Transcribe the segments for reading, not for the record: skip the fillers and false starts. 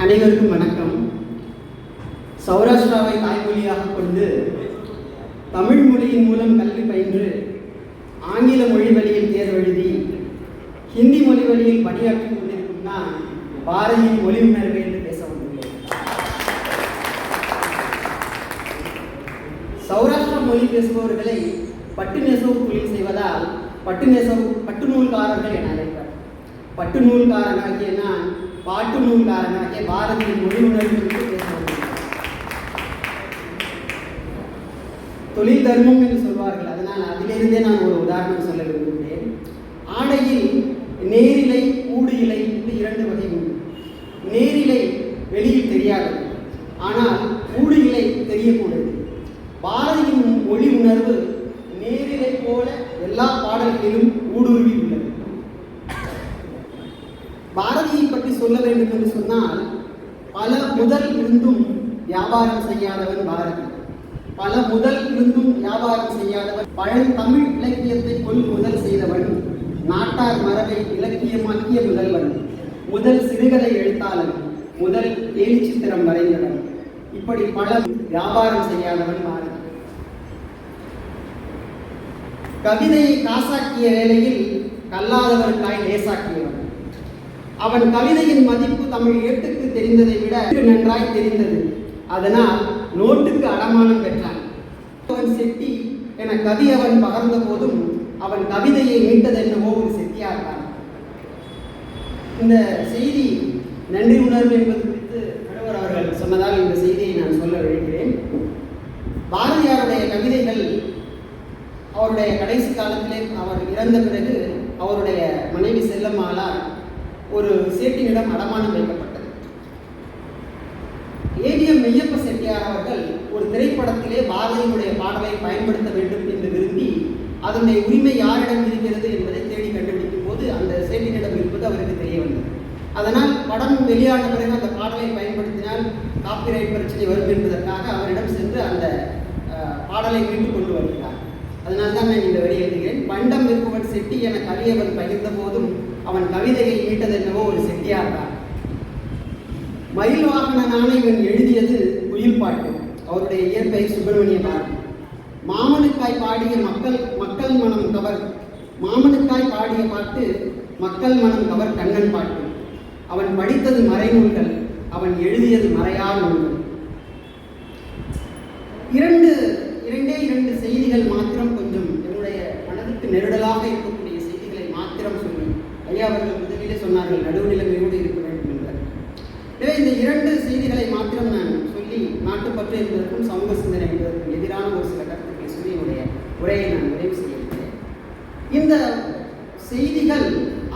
அனைவருக்கும் வணக்கம். சௌராஷ்டிராவை தாய்மொழியாக கொண்டு தமிழ் மொழியின் மூலம் கல்வி பயின்று ஆங்கில மொழி வழியில் தேர்வெழுதி ஹிந்தி மொழி வழியில் பணியாற்றி கொண்டிருக்கும் நான் பாரதியின் மொழி உணர்வு என்று பேச வந்துள்ளேன். சௌராஷ்டிரா மொழி பேசுபவர்களை பட்டு நெசவு தொழில் செய்வதால் பட்டு நூல்காரர்கள் என அழைப்பார். பட்டு நூல்காரனாகிய நான் பாட்டு நூல்காரனாகிய பாரதியின் மொழி உணர்வு என்று பேச வந்துள்ளேன். தொழில் தர்மம் என்று சொல்வார்கள். அதனால் அதிலிருந்தே நான் ஒரு உதாரணம் சொல்ல விரும்புகிறேன். ஆடையில் நேரிலை ஊடு இலை என்று இரண்டு வகை உண்டு. நேரிலை வெளியில் தெரியாது, ஆனால் ஊடு இலை தெரியக்கூடாது. பாரதியின் மொழி உணர்வு நேரிலை போல எல்லா பாடல்களிலும் ஊடுருவி உள்ளது. பாரதியை பற்றி சொல்ல வேண்டும் என்று சொன்னால், பல முதல் இருந்தும் வியாபாரம் செய்யாதவன் பாரதி. பல முதல் இருந்தும் வியாபாரம் செய்யாதவன், பழந்தமிழ் இலக்கியத்தை கொள்முதல் செய்தவன், நாட்டார் மரபை இலக்கியமாக்கிய முதல்வன், முதல் சிறுகதை எழுத்தாளன், முதல் கேலிச்சித்திரம் வரைந்தவன், இப்படி பல வியாபாரம் செய்யாதவன் பாரதி. கவிதையை காசாக்கிய வேளையில் கல்லாதவர்களாய் லேசாக்கியவன். அவன் கவிதையின் மதிப்பு தமிழ் ஏட்டுக்கு தெரிந்ததை விட நன்றாய் தெரிந்தது. அதனால் நோட்டுக்கு அடமானம் பெற்றான். அவன் செட்டி என கவி அவன் பகர்ந்த போதும் அவன் கவிதையை மீட்டதென்னவோ ஒரு செட்டியார்தான். இந்த செய்தி நன்றி உணர்வு என்பது குறித்து நடுவர் அவர்கள் சொன்னதால் இந்த செய்தியை நான் சொல்ல விழைகிறேன். பாரதியாருடைய கவிதைகள் அவருடைய கடைசி காலத்திலே அவர் இறந்த பிறகு அவருடைய மனைவி செல்லம்மாளால் ஒரு சேட்டினிடம் அடமானம் வைக்கப்பட்டது. ஏடிஎம் மெய்யப்ப செட்டியார் அவர்கள் ஒரு திரைப்படத்திலே பாரதியினுடைய பாடலை பயன்படுத்த வேண்டும் என்று விரும்பி அதனுடைய உரிமை யாரிடம் இருக்கிறது என்பதை தேடி கண்டுபிடிக்கும் போது அந்த சேட்டினிடம் இருப்பது அவருக்கு தெரிய வந்தது. அதனால் படம் வெளியான பிறகு அந்த பாடலை பயன்படுத்தினால் காப்பிரைட் பிரச்சனை வரும் என்பதற்காக அவரிடம் சென்று அந்த பாடலை மீட்டு கொண்டு வருகிறார். அதனால்தான் நான் இந்த வரி எழுதுகிறேன். பண்டம் இருப்பவன் செட்டி என கவியவன் பகிர்ந்த போதும் அவன் கவிதையை மீட்டதென்னவோ ஒரு செட்டியார் தான். மயில் வாகனனான இவன் எழுதியது குயில் பாட்டு. அவருடைய இயற்பெயர் சுப்பிரமணிய பாரதி. மாமனுக்காய் பாடிய மக்கள் மனம் கவர் மாமனுக்காய் பாடிய பாட்டு மக்கள் மனம் கவர் கண்ணன் பாட்டு. அவன் படித்தது மறைநூல்கள், அவன் எழுதியது மறையா நூல்கள். இரண்டு செய்திகள் மாத்திரம் கொஞ்சம் என்னுடைய மனதுக்கு நெருடலாக இருக்கக்கூடிய செய்திகளை மாத்திரம் சொல்லி, ஐயா அவர்கள் முதலிலே சொன்னார்கள் நடுவுநிலைமையோடு இருக்க வேண்டும் என்பது. எனவே இந்த இரண்டு செய்திகளை மாத்திரம் நான் சொல்லி நாட்டுப்பற்று என்பதற்கும் சமூக சிந்தனை என்பதற்கும் எதிரான ஒரு சில கருத்துக்களை சொல்லி என்னுடைய உரையை நான் நிறைவு செய்கிறேன். இந்த செய்திகள்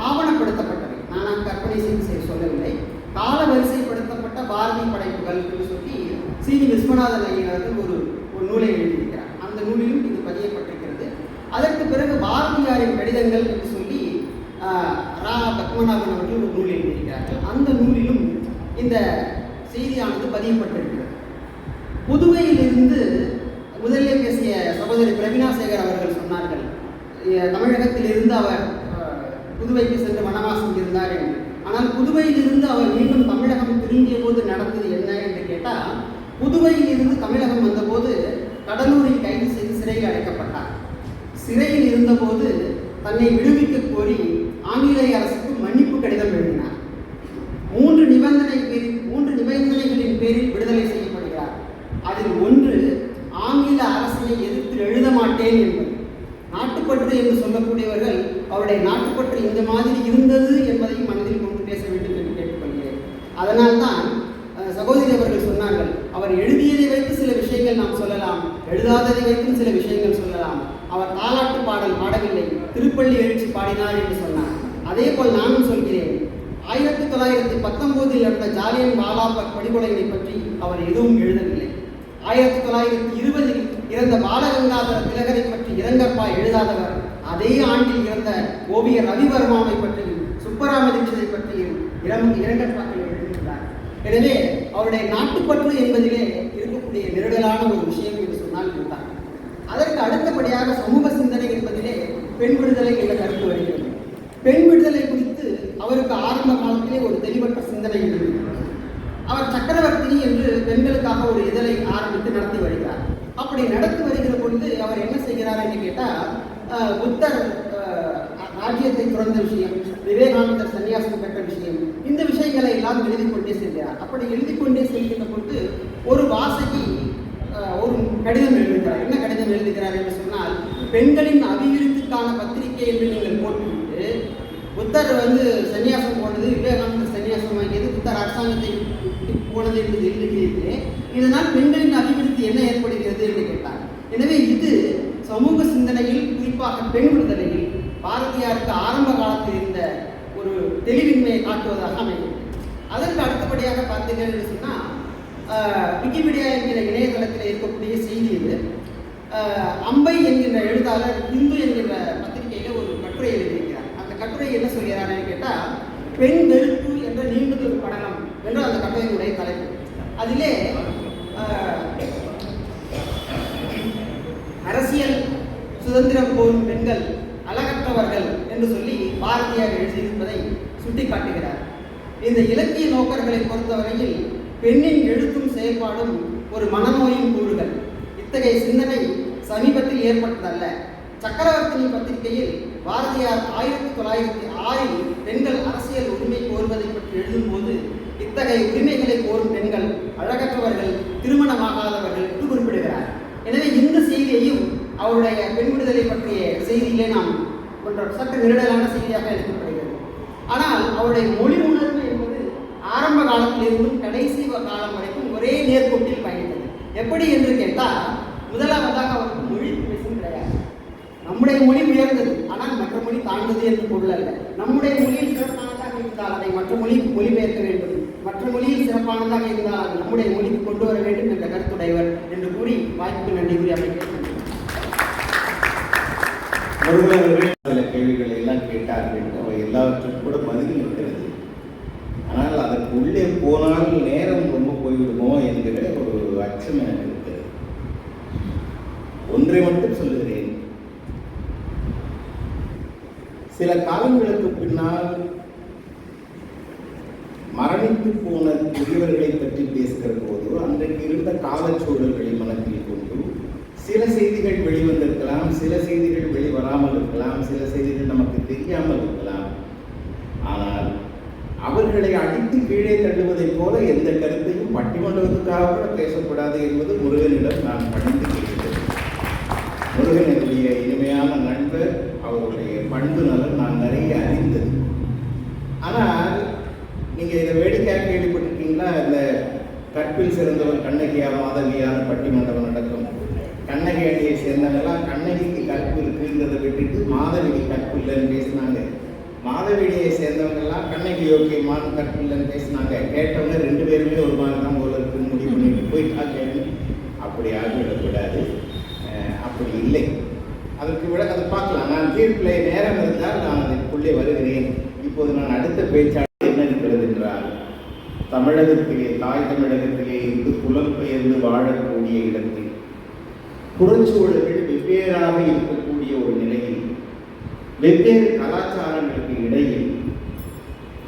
ஆவணப்படுத்தப்பட்டவை, நான் கற்பனை செய்து சொல்லவில்லை. கால வரிசைப்படுத்தப்பட்ட பாரதி படைப்புகள் என்று சொல்லி சி.வி. விஸ்வநாதன் ஐயர் ஒரு நூலை எழுதியிருக்கிறார். அந்த நூலிலும் இது பதியப்பட்டிருக்கிறது. அதற்கு பிறகு பாரதியாரின் கடிதங்கள் என்று சொல்லி ரா. பத்மநாபன் அவர்கள் ஒரு நூல் எழுதியிருக்கிறார்கள். அந்த நூலிலும் இந்த செய்தியானது பதியப்பட்டிருக்கிறது. புதுவையிலிருந்து முதலில் பேசிய சகோதரி பிரவீனா சேகர் அவர்கள் சொன்னார்கள், தமிழகத்திலிருந்து அவர் புதுவைக்கு சென்று வனவாசம் இருந்தார் என்று. ஆனால் புதுவையிலிருந்து அவர் மீண்டும் தமிழகம் திரும்பிய போது நடந்தது என்ன என்று கேட்டால், புதுவையில் இருந்து தமிழகம் வந்தபோது கடலூரில் கைது செய்து சிறையில் அடைக்கப்பட்டார். சிறையில் இருந்தபோது தன்னை விடுவிக்க கோரி ஆங்கிலேய அரசுக்கு மன்னிப்பு கடிதம் எழுதினார். மூன்று நிபந்தனைகளின் பேரில் விடுதலை செய்யப்படுகிறார். அதில் ஒன்று, ஆங்கில அரசை எதிர்த்து எழுத மாட்டேன் என்பது. நாட்டுப்பற்று என்று சொல்லக்கூடியவர்கள் அவருடைய நாட்டுப்பற்று இந்த மாதிரி இருந்தது என்பதையும் மனதில் கொண்டு பேச வேண்டும் என்று கேட்டுக்கொள்கிறேன். அதனால்தான் சகோதரி அவர்கள் சொன்னார்கள், அவர் எழுதியதை வைத்து சில விஷயங்கள் நாம் சொல்லலாம், எழுதாததை வைத்தும் சில விஷயங்கள் சொல்லலாம். அவர் தாலாட்டு பாடல் பாடவில்லை, திருப்பள்ளி எழுச்சி பாடினார் என்று சொன்னார். அதே போல் நானும் சொல்கிறேன், 1919 நடந்த ஜாலியன் வாலாபாக் படுகொலைகளை பற்றி அவர் எதுவும் எழுதவில்லை. 1920 இறந்த பாலகங்காதர திலகரை பற்றி இரங்கப்பா எழுதாதவர், அதே ஆண்டில் இறந்த ஓவியர் ரவிவர்மாவை பற்றியும் சுப்பராம தீட்சிதை பற்றியும் இரங்கப்பாக்கள் எழுதியிருக்கிறார். எனவே அவருடைய நாட்டுப்பற்று என்பதிலே இருக்கக்கூடிய நெருடலான ஒரு விஷயம் என்று சொன்னால் இதுதான். அதற்கு அடுத்தபடியாக சமூக சிந்தனை என்பதிலே பெண் விடுதலை என்ற கருத்து வருகிறது. பெண் விடுதலை குறித்து அவருக்கு ஆரம்ப காலத்திலே ஒரு தெளிவற்ற சிந்தனை இருந்தது. அவர் சக்கரவர்த்தினி என்று பெண்களுக்காக ஒரு இதழை ஆரம்பித்து நடத்தி வருகிறார். அப்படி நடத்தி வருகிற பொழுது அவர் என்ன செய்கிறார் என்று கேட்டால், புத்தர் ராஜ்யத்தை துறந்த விஷயம், விவேகானந்தர் சன்னியாசம் பெற்ற விஷயம், இந்த விஷயங்களை எல்லாம் எழுதி கொண்டே செல்கிறார். அப்படி எழுதி கொண்டே செல்கின்ற பொழுது ஒரு வாசகி ஒரு கடிதம் எழுதுகிறார். என்ன கடிதம் எழுதுகிறார் என்று சொன்னால், பெண்களின் அபிவிருத்திக்கான பத்திரிகை என்று நீங்கள் போட்டுவிட்டு, புத்தர் சன்னியாசம் போனது, விவேகானந்தர் சன்னியாசம் வாங்கியது, புத்தர் அரசாங்கத்தை போனது என்று எழுதுகிறீர்களே, இதனால் பெண்களின் அபிவிருத்தி என்ன ஏற்படுகிறது என்று கேட்டார். எனவே இது சமூக சிந்தனையில், குறிப்பாக பெண் விடுதலையில் பாரதியாருக்கு ஆரம்ப காலத்தில் இருந்த ஒரு தெளிவின்மையை காட்டுவதாக அமைகிறது. அதற்கு அடுத்தபடியாக பார்த்தீர்கள் என்று சொன்னால், விக்கிபீடியா என்கிற இணையதளத்தில் இருக்கக்கூடிய செய்தி இது. அம்பை என்கின்ற எழுத்தாளர் இந்து என்கிற பத்திரிகையில் ஒரு கட்டுரை எழுதியிருக்கிறார். அந்த கட்டுரை என்ன சொல்கிறார் கேட்டால், பெண் வெறுப்பு என்ற நீண்டதொரு படலம் என்று அந்த கட்டுரையினுடைய தலைப்பு. அதிலே அரசியல் சுதந்திரம் கோரும் பெண்கள் அழகற்றவர்கள் என்று சொல்லி பாரதியார் எழுதியிருப்பதை சுட்டிக்காட்டுகிறார். இந்த இலக்கிய நோக்கர்களை பொறுத்தவரையில் பெண்ணின் எழுத்தும் செயல்பாடும் ஒரு மனநோயின் கூறுகள். இத்தகைய சிந்தனை சமீபத்தில் ஏற்பட்டதல்ல. சக்கரவர்த்தினி பத்திரிகையில் பாரதியார் 1906 பெண்கள் அரசியல் உரிமை கோருவதை பற்றி எழுதும்போது, இத்தகைய உரிமைகளை கோரும் பெண்கள் அழகற்றவர்கள், திருமணமாகாதவர்கள் என்று குறிப்பிடுகிறார். எனவே இந்த செய்தியையும் அவருடைய பெண் விடுதலை பற்றிய செய்தியிலே நாம் சற்று நெருடலான செய்தியாக எடுக்கப்படுகிறது. ஆனால் அவருடைய மொழி உணர்வு என்பது ஆரம்ப காலத்திலிருந்தும் கடைசி காலம் வரைக்கும் ஒரே நேர்கோட்டில் பயணித்தது. எப்படி என்று கேட்டால், முதலாவதாக அவருக்கு மொழி பேசும் கிடையாது. நம்முடைய மொழி உயர்ந்தது, ஆனால் மற்ற மொழி தாழ்ந்தது என்று பொருள் அல்ல. நம்முடைய மொழியில் சிறப்பானதாக இருந்தால் அதை மற்ற மொழிக்கு மொழிபெயர்க்க வேண்டும், மற்ற மொழியில் சிறப்பானதாக இருந்தால் அது நம்முடைய மொழிக்கு கொண்டு வர வேண்டும் என்ற கருத்துடையவர் என்று கூறி வாய்ப்புக்கு நன்றி கூறி அமைக்கிறேன். சில கேள்விகளை எல்லாம் கேட்டார்கள். அவை எல்லாவற்றுக்கும் கூட பதில் இருக்கிறது. ஆனால் அதற்கு உள்ளே போனால் நேரம் ரொம்ப போய்விடுமோ என்கிற ஒரு அச்சம் எனக்கு இருக்கிறது. ஒன்றை மட்டும் சொல்லுகிறேன். சில காலங்களுக்கு பின்னால் மரணித்து போன பெரியவர்களை பற்றி பேசுகிற போது, அன்றைக்கு இருந்த காலச்சூழல்களை மனத்தில் கொண்டு சில செய்திகள் வெளிவந்திருக்கலாம், சில செய்திகள் வெளிவராமல் இருக்கலாம், சில செய்திகள் நமக்கு தெரியாமல் இருக்கலாம். ஆனால் அவர்களை அடித்து கீழே தள்ளுவதைப் போல எந்த கருத்தையும் பட்டிமன்றத்துக்காக கூட பேசக்கூடாது என்பது முருகனிடம் நான் பணிந்து கேட்கிறேன். முருகன் என்னுடைய இனிமையான நண்பர், அவருடைய பண்பு நலன் நான் நிறைய அறிந்தது. ஆனால் நீங்கள் இதை வேடிக்கையாக கேள்விப்பட்டிருக்கீங்களா? இந்த கற்பில் சிறந்தவர் கண்ணகியா மாதவியான்னு பட்டிமன்றம் நடக்கும். கண்ணகி அணியை சேர்ந்தவங்களாம் கண்ணகிக்கு கற்பு இருக்குங்கிறத விட்டுட்டு மாதவிக்கு கற்பு இல்லைன்னு பேசினாங்க. மாதவியை சேர்ந்தவங்கெல்லாம் கண்ணகி யோக்கியமான கற்பு இல்லைன்னு பேசினாங்க. கேட்டவங்க 2 பேருமே ஒரு மாதிரி தான் போல இருக்குன்னு முடிவு பண்ணிட்டு போயிட்டாங்க. அப்படி ஆகிவிடக்கூடாது. அப்படி இல்லை. அதற்கு விட அதை பார்க்கலாம். நான் தீர்ப்பிலே நேரம் இருந்தால் நான் அதற்குள்ளே வருகிறேன். இப்போது நான் அடுத்த பேச்சாளர் என்ன இருக்கிறது என்றால், தமிழகத்திலே, தாய் தமிழகத்திலே இருந்து புலம்பெயர்ந்து வாழக்கூடிய இடத்தில் புறச்சூழல்கள் வெவ்வேறாக இருக்கக்கூடிய ஒரு நிலையில், வெவ்வேறு கலாச்சாரங்களுக்கு இடையில்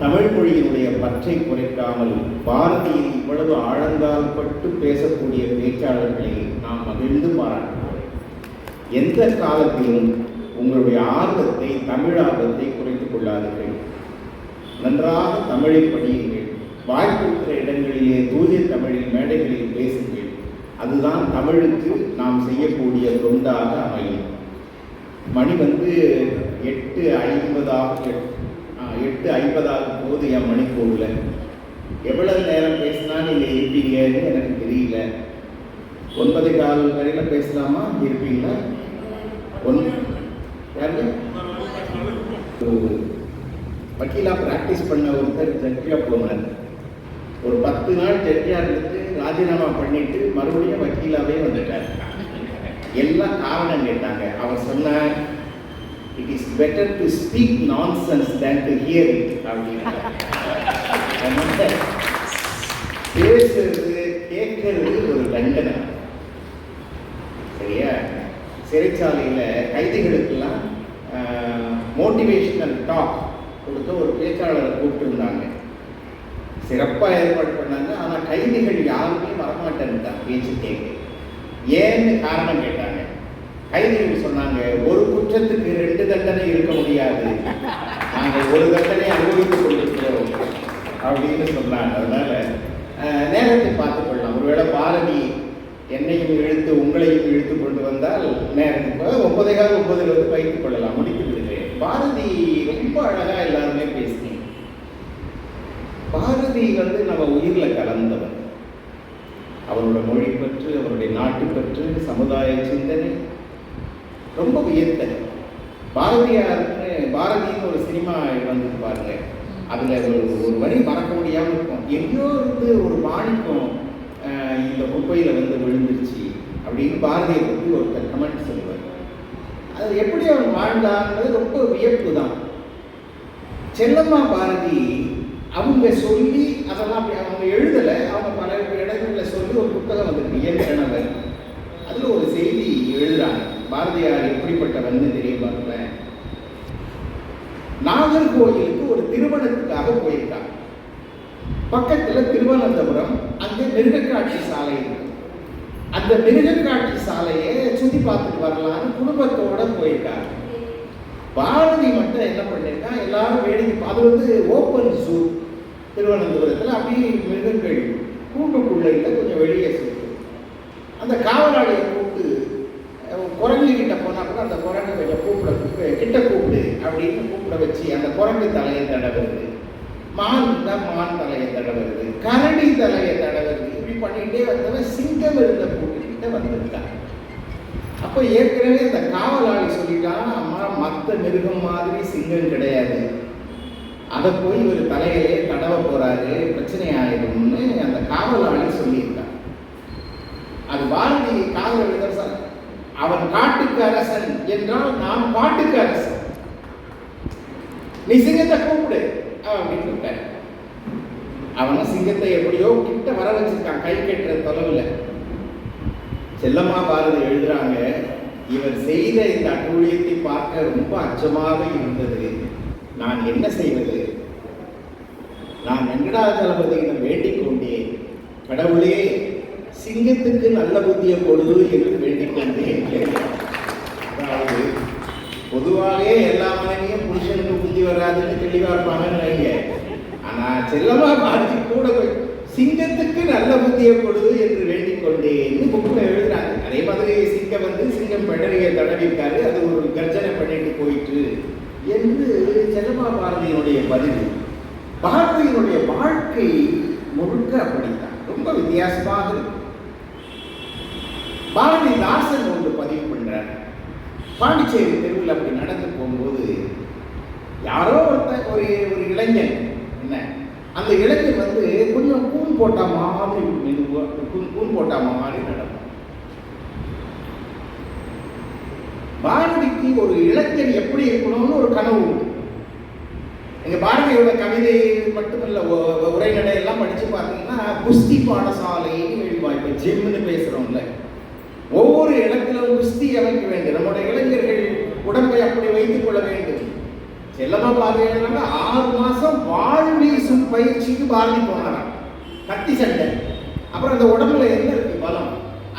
தமிழ் மொழியினுடைய பற்றை குறைக்காமல் பாரதியில் இவ்வளவு ஆழந்தால் பட்டு பேசக்கூடிய பேச்சாளர்களை நாம் மகிழ்ந்து பாராட்டுவோம். எந்த காலத்திலும் உங்களுடைய ஆர்வத்தை, தமிழ் ஆர்வத்தை குறைத்துக் கொள்ளாதீர்கள். நன்றாக தமிழை படியுங்கள். வாய்ப்பிருக்கிற இடங்களிலே தூய தமிழில் மேடைகளில் பேசுங்கள். அதுதான் தமிழுக்கு நாம் செய்யக்கூடிய தொண்டாக அமையும். மணி 8:50 போது என் மணிக்கூரில் எவ்வளவு நேரம் பேசினா நீங்கள் இருப்பீங்கன்னு எனக்கு தெரியல. 9:15 வரையில் பேசலாமா? இருப்பீங்களா? யாரு வக்கீலா ப்ராக்டிஸ் பண்ண ஒருத்தர் ஜட்ஜியாக போனார். ஒரு 10 நாள் ஜட்ஜியாக இருந்துட்டு ராஜினாமா பண்ணிட்டு மறுபடியும் வக்கீலாவே வந்துட்டார். எல்லாம் காரணம் கேட்டாங்க. அவர் சொன்னார், it is better to speak nonsense than to hear it அப்படின்னு. பேசுறது, கேட்கறது ஒரு தண்டனை. சரியா? சிறைச்சாலையில் கைதிகளுக்கெல்லாம் மோட்டிவேஷனல் டாக் கொடுத்த ஒரு பேச்சாளரை கூப்பிட்டுருந்தாங்க. சிறப்பாக ஏற்பாடு பண்ணாங்க. ஆனால் கைதிகள் யாருமே வரமாட்டேன்ட்டாங்க பேச்சு கேட்க. ஏன்னு காரணம் கேட்டாங்க. கைதிகள் சொன்னாங்க, ஒரு குற்றத்துக்கு 2 தண்டனை இருக்க முடியாது, நாங்கள் ஒரு தண்டனை அனுபவித்துக் கொண்டிருக்கிறோம் அப்படின்னு சொன்னாங்க. அதனால நேரத்தை பார்த்துக் கொள்ளலாம். ஒருவேளை பாரதி என்னையும் இழுத்து உங்களையும் இழுத்து கொண்டு வந்தால் நேரத்துக்கு 9:15 வந்து வைத்துக் கொள்ளலாம், முடித்து விடுகிறேன். பாரதி ரொம்ப அழகா எல்லாருமே பேசினீங்க. பாரதி வந்து நம்ம உயிர்ல கலந்தவர். அவரோட மொழி பற்று, அவருடைய நாட்டு பற்று, சமுதாய சிந்தனை ரொம்ப வியத்தது. பாரதின்னு ஒரு சினிமா வந்து பாருங்க, அதுல ஒரு வரி மறக்க முடியாம இருக்கும். எங்கேயோ இருந்து ஒரு மாணிக்கம் இந்த குப்பையில வந்து விழுந்துருச்சு அப்படின்னு பாரதியை பற்றி ஒருத்தர் கமெண்ட் சொல்லுவார். அது எப்படி அவன் வாழ்ந்தாங்கிறது ரொம்ப வியப்பு தான். செல்லம்மா பாரதி அவங்க சொல்லி அதெல்லாம் அவங்க எழுதலை, அவங்க பல இடங்களில் சொல்லி ஒரு புத்தகம் வந்திருக்கு, என் கணவர். அதில் ஒரு செய்தி எழுதுறாங்க. பாரதியார் எப்படிப்பட்டவன்னு தெரிய பார்ப்பேன். நாகர்கோயிலுக்கு ஒரு திருமணத்துக்காக போயிருக்காங்க. பக்கத்தில் திருவனந்தபுரம், அங்கே மிருகக்காட்சி சாலை இருக்கு. அந்த மிருகக்காட்சி சாலையை சுற்றி பார்த்துட்டு வரலான்னு குடும்பத்தோட போயிருக்காங்க. பாரதி மட்டும் என்ன பண்ணியிருக்கா, எல்லாரும் வேடிக்கை. அது வந்து ஓப்பன் ஜூ திருவனந்தபுரத்தில். அப்படியே மிருகங்கள் கூண்டுக்குள்ள கொஞ்சம் வெளியே சுற்று. அந்த காவலாளியை கூப்பிட்டு குரங்கு கிட்ட போனால் கூட அந்த குரங்கு கொஞ்சம் கிட்ட கூப்பிடு அப்படின்னு கூப்பிட வச்சு அந்த குரங்கு தலையை தடவுறது, மான் தலையை தடவுறது, கரடி தலையை தடவுறது, இப்படி பண்ணிகிட்டே வந்தவன் சிங்கம் இருந்த கூட்டுக்கிட்ட வந்திருக்காங்க. அப்போ ஏற்கனவே அந்த காவலாளி சொல்லிட்டான், அம்மா மற்ற மிருகம் மாதிரி சிங்கம் கிடையாது, அதை போய் ஒரு தலையிலே தடவ போறாரு, பிரச்சனை ஆயிடும்னு அந்த காவலாளி சொல்லியிருக்கான். அது பாரதி காதல் எழுத, அவன் காட்டுக்கு அரசன் என்றால் நான் பாட்டுக்கு அரசன், நீ சிங்கத்தை கூப்பிடு அப்படின்னு இருக்காரு. அவனும் சிங்கத்தை எப்படியோ கிட்ட வர வச்சிருக்கான், கை கட்டுற தொலைவில். செல்லம்மா பாரதி எழுதுறாங்க, இவர் செய்த இந்த அட்டூழியத்தை பார்க்க ரொம்ப அச்சமாக இருந்தது. நான் என்ன செய்வது? நான் வெங்கடாஜலபதியிடம் வேண்டிக் கொண்டேன், கடவுளே சிங்கத்துக்கு நல்ல புத்தியை கொடுது என்று வேண்டிக் கொண்டேன். அதாவது பொதுவாகவே எல்லா மனைவியும் புருஷனுக்கு புத்தி வராதுன்னு தெளிவா இருப்பாங்கன்னு வைங்க. ஆனா செல்லம்மா பாரதி கூட சிங்கத்துக்கு நல்ல புத்தியை கொடுது என்று வேண்டிக் கொண்டேன்னு புக்கில் எழுதுறாங்க. அதே மாதிரி சிங்கம் வந்து சிங்கம் பெடரியை தடவிருக்காரு, அது ஒரு கர்ஜனை பண்ணிட்டு போயிட்டு என்று செல்லம்மா பாரதியினுடைய பதிவு. பாரதியினுடைய வாழ்க்கை முழுக்க அப்படித்தான், ரொம்ப வித்தியாசமாக இருக்கு. பாரதிதாசன் ஒன்று பதிவு பண்றார். பாண்டிச்சேரி தெருவில் அப்படி நடந்து போகும்போது யாரோ ஒருத்தர் ஒரு இளைஞன், என்ன அந்த இளைஞர் வந்து கொஞ்சம் கூன் போட்டா மாதிரி கூன் போட்டா மாதிரி நடக்கும். பாரதிக்கு ஒரு இளைஞன் எப்படி இருக்கணும்னு ஒரு கனவு உண்டு. எங்க பாரதியோட கவிதை மட்டுமல்ல, உரைநடை எல்லாம் படிச்சு பார்த்தீங்கன்னா குஸ்தி பாடசாலைன்னு எழுதிவாய்ப்பு. ஜிம்னு பேசுறோம்ல, ஒவ்வொரு இடத்திலும் குஸ்தி அமைக்க வேண்டும், நம்முடைய இளைஞர்கள் உடம்பை அப்படி வைத்துக் கொள்ள வேண்டும். செல்லம்மா பாரதி 6 மாசம் வாழ் வீசும் பயிற்சிக்கு பாரதி போனாராம். கத்தி சண்டை, அப்புறம் அந்த உடம்புல என்ன இருக்கு பலம்,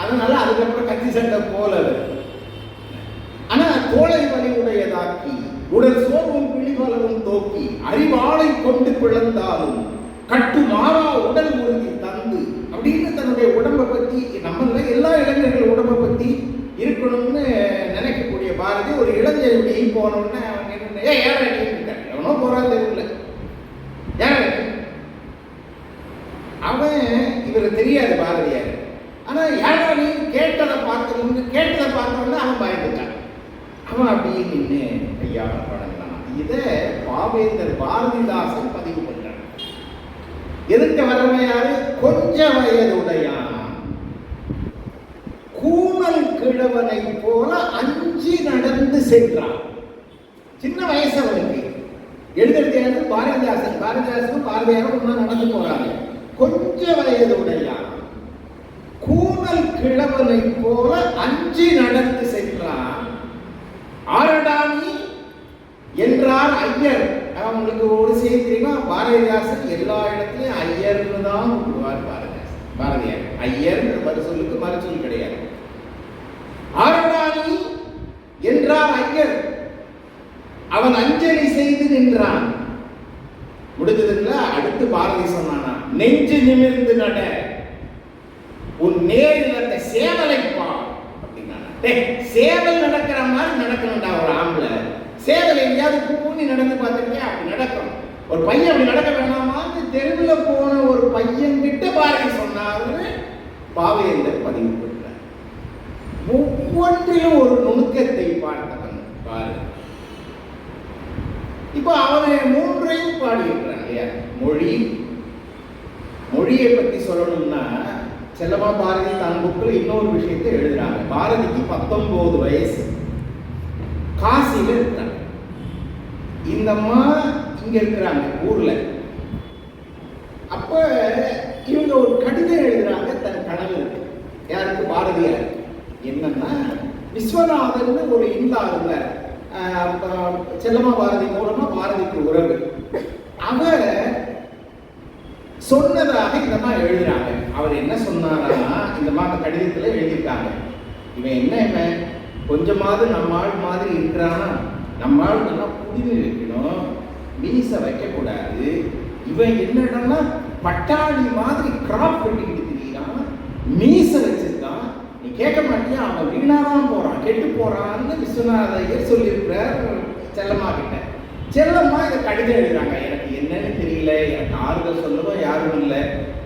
அதனால அதுக்கப்புறம் கத்தி சண்டை போல. ஆனா தோளை வலி உடையதாக்கி உடல் சோர்வும் பிழிவளவும் தோக்கி அறிவாளை கொண்டு பிளந்தாலும் கட்டு மாறா உடல் உறுதி தந்து அப்படின்னு தன்னுடைய உடம்பை பத்தி, நம்மள எல்லா இளைஞர்கள் உடம்பை பத்தி இருக்கணும்னு நினைக்கக்கூடிய பாரதி ஒரு இளைஞர் இப்படி போனோன்னு அவன் எவனோ போறான் தெரியல, அவன் இவரு தெரியாது பாரதியார். ஆனா யாரா நீ கேட்டதை பார்த்தோம்னா அவன் பயந்துட்டான். அவன் அப்படியே நின்று ஐயா வணங்கலாம். இதை பாவேந்தர் பாரதிதாசன் பதிவு பண்றான். எதுக்கு வரவன் யாரு? கொஞ்ச வயதுடையான் கூணல் கிழவனை போல அஞ்சி நடந்து சென்றான். சின்ன வயசு அவனுக்கு. எழுதுறது பாரதிதாசனும் பாரதியாரும் ஒன்னா நடந்து போறாங்க. கொஞ்ச வயதுடையான் கூணல் கிழவனை போல அஞ்சி நடந்து சென்றான். ஆரடானி என்றார் ஐயர். உங்களுக்கு ஒரு செய்தி தெரியுமா? பாரதிதாசன் எல்லா இடத்துலையும் ஐயர்னு தான் கூப்பிடுவார். பாரதியார் ஐயர்ன்ற மறுசொல்லுக்கு மறுசொல் கிடையாது. ஆரணாணி என்றார் ஐயர், அவன் அஞ்சலி செய்து நின்றான். முடிஞ்சதுங்களா? அடுத்து பாரதி சொன்னானா, நெஞ்சு நிமிர்ந்து நட, உன் நேரில் அந்த சேவலை பார் அப்படின்னா. சேவல் நடக்கிற மாதிரி நடக்கணும்டா ஒரு ஆம்பளை. சேவல் எங்கேயாவது பூனி நடந்து பார்த்துருக்கேன், அப்படி நடக்கும். ஒரு பையன் அப்படி நடக்க வேணாமான்னு தெருவில் போன ஒரு பையன் கிட்ட பாரதி சொன்னாரு. பாவேந்தர் பதிவு பண்றார். ஒவ்வொன்றிலும் ஒரு நுணுக்கத்தை பார்த்தவன் பாரதி. இப்போ அவனை மூன்றையும் பாடியிருக்கிறான் இல்லையா? மொழியை பத்தி சொல்லணும்னா செல்லமா பாரதி தன் புக்கில் இன்னொரு விஷயத்தை எழுதுறாங்க. பாரதிக்கு 19 வயசு, காசியில இருக்கிறாங்க. இந்த அம்மா இங்க இருக்கிறாங்க ஊர்ல. அப்ப இவங்க ஒரு கடிதம் எழுதுறாங்க தன் கணவருக்கு. யாருக்கு? பாரதியார். என்னன்னா, விஸ்வநாதன் ஒரு இந்தா இருந்தார், செல்லமா பாரதி மூலமா பாரதிக்கு உறவு. அவர் சொன்னதாக இந்த மாதிரி எழுதுறாங்க. அவர் என்ன சொன்னாரா, இந்த மாதிரி கடிதத்துல எழுதிட்டாங்க, இவன் என்ன கொஞ்சமாவது நம்மாள் மாதிரி இருக்கிறானா, நம்மாள் நல்லா புடிவு வைக்கணும், மீச வைக்க கூடாது. இவன் என்னடா பட்டாளி மாதிரி கிராப் பண்ணிக்கிட்டு திரியான், மீச வச்சிருக்கான், நீ கேட்க மாட்டியா, அவன் வீணாதான் போறான், கெட்டு போறான்னு விஸ்வநாதையர் சொல்லியிருக்கிறார் செல்லம்மா கிட்ட. செல்லம்மா இதை கடிதம் எழுதுறாங்க. எனக்கு என்னன்னு தெரியல, எனக்கு ஆறுதல் சொல்லவும் யாரும் இல்லை,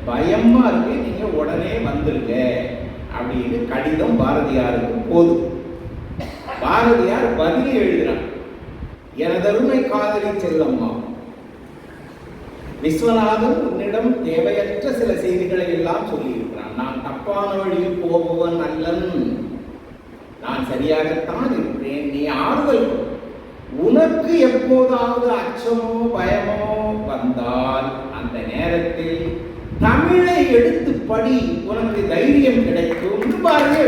பயமா இருக்கு, நீங்க உடனே வந்துருங்க அப்படின்னு கடிதம் பாரதியாருக்கு போதும். பாரதியார் பதில் எழுதுறான். எனதருமை காதலி செல்லம்மா, விஸ்வநாதன் உன்னிடம் தேவையற்ற சில செய்திகளை எல்லாம் சொல்லியிருக்கிறான். நான் தப்பான வழியில் போபவன் அல்லன், நான் சரியாகத்தான் இருக்கிறேன், நீ ஆறுதல். உனக்கு எப்போதாவது அச்சமோ பயமோ வந்தால் அந்த நேரத்தில் தமிழை எடுத்து படி, உனக்கு தைரியம் கிடைக்கும். பாருங்க,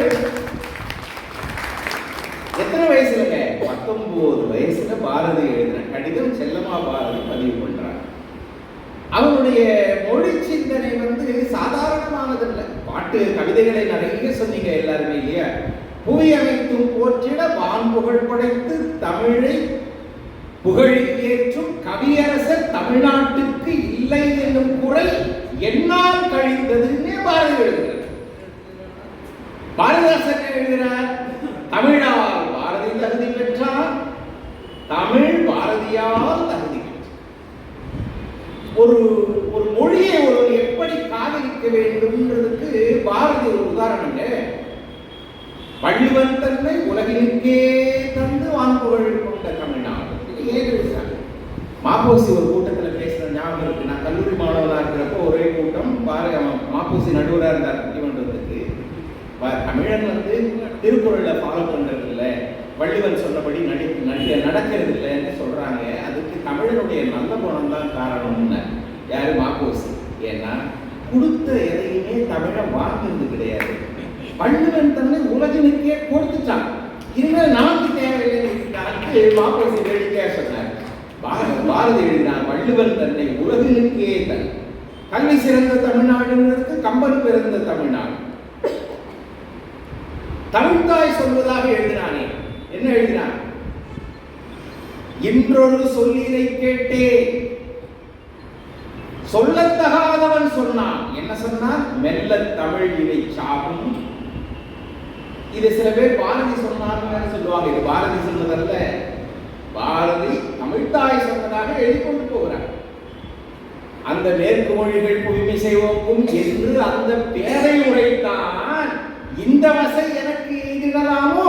எத்தனை வயசுலங்க? 19 வயசுல பாரதி எழுதின கடிதம் செல்லம்மா பாரதி பதிவு பண்றாங்க. அவனுடைய மொழி சிந்தனை சாதாரணமானதில்ல. பாட்டு கவிதைகளை நிறைய சொன்னீங்க எல்லாருமே இல்லையா? புவி அனைத்தும் போற்றிட வான் புகழ் படைத்து தமிழை புகழ் ஏற்றும் கவியரசர் தமிழ்நாட்டுக்கு இல்லை என்னும் குறை என்னால் கழிந்ததுன்னே பாரதி எழுதுகிறார். பாரதிதாசன் எழுதுகிறார், தமிழால் பாரதி தகுதி பெற்றார், தமிழ் பாரதியால் தகுதி பெற்றார். ஒரு மொழியை ஒருவர் எப்படி காதலிக்க வேண்டும்ன்றதுக்கு பாரதி ஒரு உதாரணங்க. வள்ளுவன் தன்னை உலகிற்கே தந்து வான்புகழ் கொண்ட தமிழ்நாடு ஏன் மாப்போசி ஒரு கூட்டத்தில் பேசுற ஞாபகம் இருக்கு. நான் கல்லூரி மாணவனாக இருக்கிறப்போ ஒரே கூட்டம், மாப்போசி நடுவராக இருந்தார் பட்டிமன்றத்துக்கு. தமிழன் திருக்குறளை ஃபாலோ பண்றது இல்லை, வள்ளுவன் சொன்னபடி நடக்கிறது இல்லைன்னு சொல்றாங்க. அதுக்கு தமிழனுடைய நல்ல குணம் தான் காரணம்னு யாரு? மாப்போசி. ஏன்னா கொடுத்த எதையுமே தமிழை வாங்கினது கிடையாது. வள்ளுவன் தன்னை உலகினுக்கே கொடுத்துட்டான், இனிமேல் நமக்கு தேவையில்லை. மாப்போசி வேடிக்கையா சொன்னார். பாரதி எழுதினார், வள்ளுவன் தன்னை உலகினுக்கே தன். கல்வி சிறந்த தமிழ்நாடுங்கிறதுக்கு கம்பன் பிறந்த தமிழ்நாடு. தமிழ்தாய் சொல்வதாக எழுதினானே, என்ன எழுதினான்? இன்றொரு சொல்லினை கேட்டே, சொல்லத்தகாதவன் சொன்னான். என்ன சொன்னான்? மெல்ல தமிழ் இவை சாகும். இது சில பேர் பாரதி சொன்னான்னு சொல்லுவாங்க. இது பாரதி சொன்னதல்ல, பாரதி தமிழ்தாய் சொன்னதாக எழுதி கொண்டு போகிறார். அந்த மேற்கு மொழிகள் புதுமை செய்வோக்கும் என்று அந்த பேரை உரைத்தான். இந்த வசை எனக்கு எதிரலாமோ,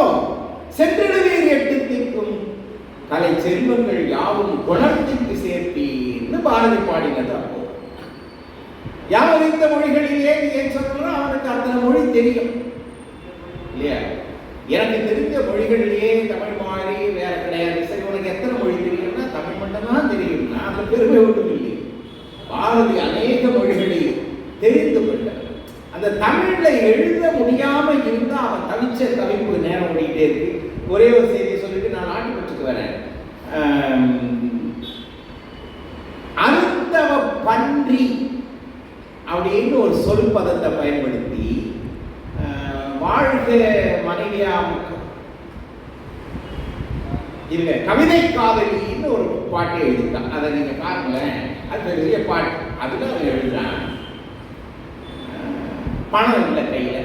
சென்றிடுவீர் எட்டு திக்கும் கலை செல்வங்கள் யாவும் குணத்திற்கு சேர்ப்பீர்னு பாரதி பாடினது. அப்போ யார் இந்த மொழிகளிலே ஏன் சொல்றோம், அவனுக்கு அத்தனை மொழி தெரியும் இல்லையா? எனக்கு தெரிஞ்ச மொழிகளிலேயே தமிழ் மாதிரி வேற கிடையாது. சரி, உனக்கு எத்தனை மொழி தெரியும்னா தமிழ் மட்டும்தான் தெரியும்னா அந்த பெருமை ஒன்றும் இல்லை. பாரதி அநேக மொழிகளை தெரிந்து கொண்டார். அந்த தமிழ்ல எழுத முடியாம இருந்தா அவன் தவிச்ச தவிப்பு நேரம் ஓடிக்கிட்டே இருக்கு. ஒரே ஒரு செய்தியை சொல்லிட்டு நான் நாட்டுப்பற்றுக்கு வரேன். அப்படின்னு ஒரு சொல் பதத்தை பயன்படுத்தி வாழ்க மனைவியா இல்ல கவிதை காதலின்னு ஒரு பாட்டு எழுதிட்டான். அதை நீங்க பாருங்களேன், அது பெரிய பாட்டு. அதுல அவன் எழுதுறான், பணம் இல்லை கையில,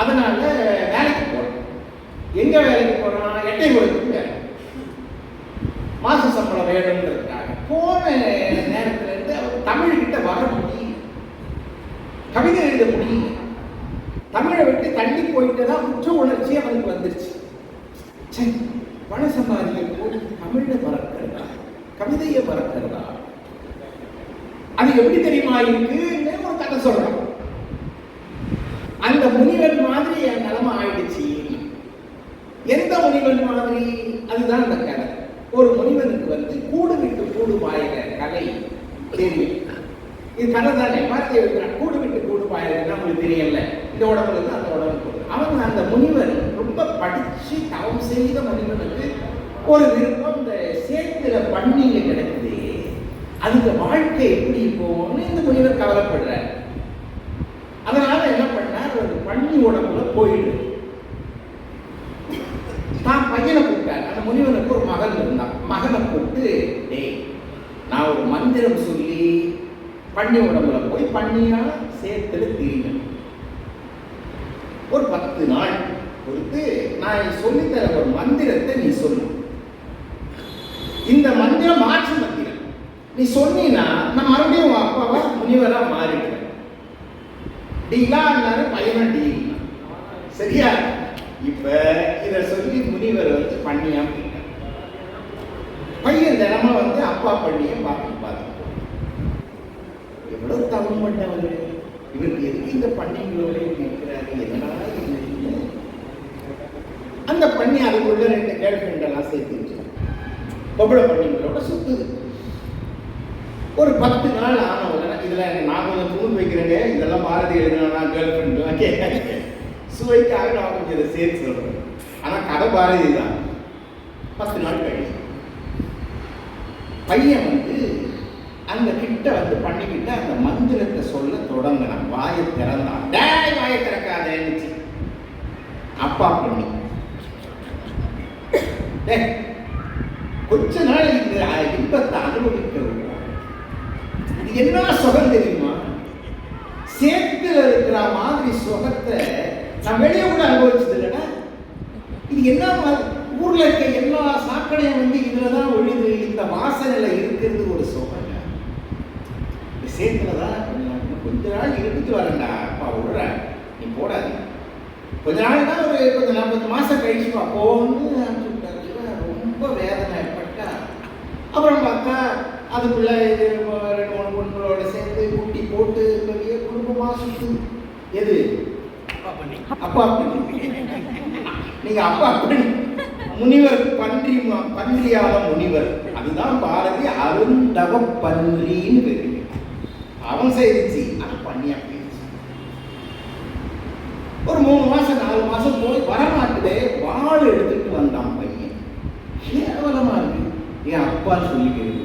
அதனால வேலைக்கு போறான். எங்க வேலைக்கு போறான்? எட்டை குளத்துக்கு வேலை, மாச சம்பளம் வேணும்ன்றதுக்காக போன நேரத்துல இருந்து அவர் தமிழ்கிட்ட வர முடியல, கவிதை எழுத முடியல. தமிழை விட்டு தள்ளி போயிட்டு தான் குற்ற உணர்ச்சி அவனுக்கு வந்துருச்சு. சரி, பண சம்பாதிக்க போது தமிழை மறக்கிறதா, கவிதையை மறக்கிறதா? அது எப்படி தெரியுமா இருக்குன்னு ஒரு கதை சொல்றான். அந்த முனிவன் மாதிரி என் நிலைமை ஆயிடுச்சு. எந்த முனிவன் மாதிரி? அதுதான் அந்த கதை. ஒரு முனிவனுக்கு வந்து கூடு விட்டு கூடு பாயிற கலை தெரியும். இது கதை தானே, பார்த்து இருக்கிறான். கூடு விட்டு கூடு பாயிறதுன்னா உங்களுக்கு தெரியல, இந்த உடம்புல இருந்து அந்த உடம்புக்கு. அவன் அந்த முனிவன் ரொம்ப படிச்சு தவம் செய்த முனிவனுக்கு ஒரு விருப்பம், இந்த சேத்துல பன்னிங்க கிடக்குது, அதுக்கு வாழ்க்கை எப்படி போகும்னு இந்த முனிவர் கவலைப்படுறார். அதனால என்ன பண்ணார், ஒரு பன்னி உடம்புல போயிடு. தான் பையனை கூப்பிட்டார். அந்த முனிவனுக்கு ஒரு மகன் இருந்தான். மகனை கூப்பிட்டு, டேய், நான் ஒரு மந்திரம் சொல்லி பன்னி உடம்புல போய் பன்னியா சேத்துல தீரணும். ஒரு 10 நாள் பொறுத்து நான் சொல்லித்தர ஒரு மந்திரத்தை நீ சொல்லு. இந்த மந்திரம் மாற்று மந்திரம். நீ சொன்னீன்னா நான் மறுபடியும் உன் அப்பாவா முனிவரா மாறிடுவேன். டீலான்னாரு பையனா டீல். சரியா? இப்ப இத சொல்லி முனிவர் வந்து பண்ணியா போயிட்டார். பையன் தினமா வந்து அப்பா பண்ணிய பார்த்து எவ்வளவு தவம் பண்ணவரு, இவருக்கு எதுக்கு இந்த பண்ணிங்களோட இருக்கிறாரு, எதனால அந்த பண்ணி அதுக்குள்ள 2 கேர்ள் ஃப்ரெண்ட் எல்லாம் சேர்த்து பொம்பளை பண்ணிங்களோட சுத்துது. ஒரு 10 நாள் ஆன உடனே, இதுல நான் கொஞ்சம் தூண்டு வைக்கிறேங்க, இதெல்லாம் பாரதி எழுதுனா கேர்ள் ஃப்ரெண்ட் சுவைக்காக நான் கொஞ்சம் இதை சேர்த்து சொல்றேன். ஆனா கதை பாரதி தான். 10 நாள் கழிச்சு பையன் வந்து அந்த கிட்ட வந்து பண்ணிக்கிட்டு அந்த மந்திரத்தை சொல்ல தொடங்கினான். வாயை திறந்தான். டேய், வாயை திறக்காதேன்னு அப்பா பண்ணி, கொஞ்ச நாள் இந்த இன்பத்தை அனுபவிக்கிறோம். இது என்ன சுகம் தெரியுமா? சேத்துல இருக்கிற மாதிரி சுகத்தை நான் வெளியே கூட அனுபவிச்சது இல்லைன்னா. இது என்ன, ஊர்ல இருக்க எல்லா சாக்கடையும் வந்து இதுலதான் ஒழிது, இந்த வாசனையில இருக்கிறது ஒரு சுகம். சேத்துலதான் கொஞ்ச நாள் இருந்துட்டு வரேன்டா, அப்பா விடுற, நீ போடாது, கொஞ்ச நாள் தான், ஒரு கொஞ்சம் மாசம் கழிச்சு போன்னு ரொம்ப வேதனை ஏற்பட்டா. அப்புறம் பார்த்தா அதுக்குள்ள இது 2-3 பொண்களோட சேர்ந்து குட்டி போட்டு பெரிய குடும்பமா சுத்து. எது? அப்பா பண்ணி. நீங்க அப்பா பண்ணி முனிவர் பன்றியால முனிவர். அதுதான் பாரதி அருந்தவ பன்றின்னு பேரு. அவன் செய்திச்சு, ஆனா பண்ணியா போயிடுச்சு. ஒரு 3 மாசம் 4 மாசம் போய் வரமாட்டுதே, வாள் எடுத்துட்டு வந்தான் பையன். கேவலமா இருக்கு. என் அப்பா சொல்லிக்கிறது,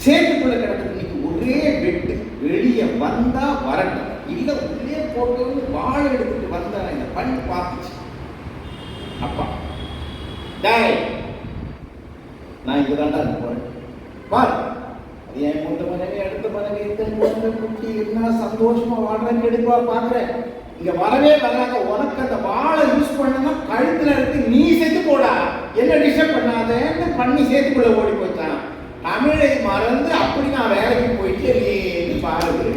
சேத்துக்குள்ள கிடக்கிறதுக்கு ஒரே வெட்டு, வெளியே வந்தா வரட்டும், இல்ல உள்ளே போட்டு வாள் எடுத்துட்டு வந்தா இந்த பண்ணி பார்த்துச்சு. அப்பா, டேய், நான் இங்கதான்டா போறேன் பாரு, என் முந்த மனைவி அடுத்த மனைவி குட்டி என்ன சந்தோஷமா வாழ்றேன்னு எடுப்பா பாக்குறேன். இங்க வரவே வராத உனக்கு அந்த வாழை யூஸ் பண்ணா கழுத்துல இருக்கு, நீ செத்து போடா, என்ன டிஸ்டர்ப் பண்ணாதேன்னு பண்ணி சேர்த்துக்குள்ள ஓடி போச்சான். தமிழை மறந்து அப்படி நான் வேலைக்கு போயிட்டு பாருது.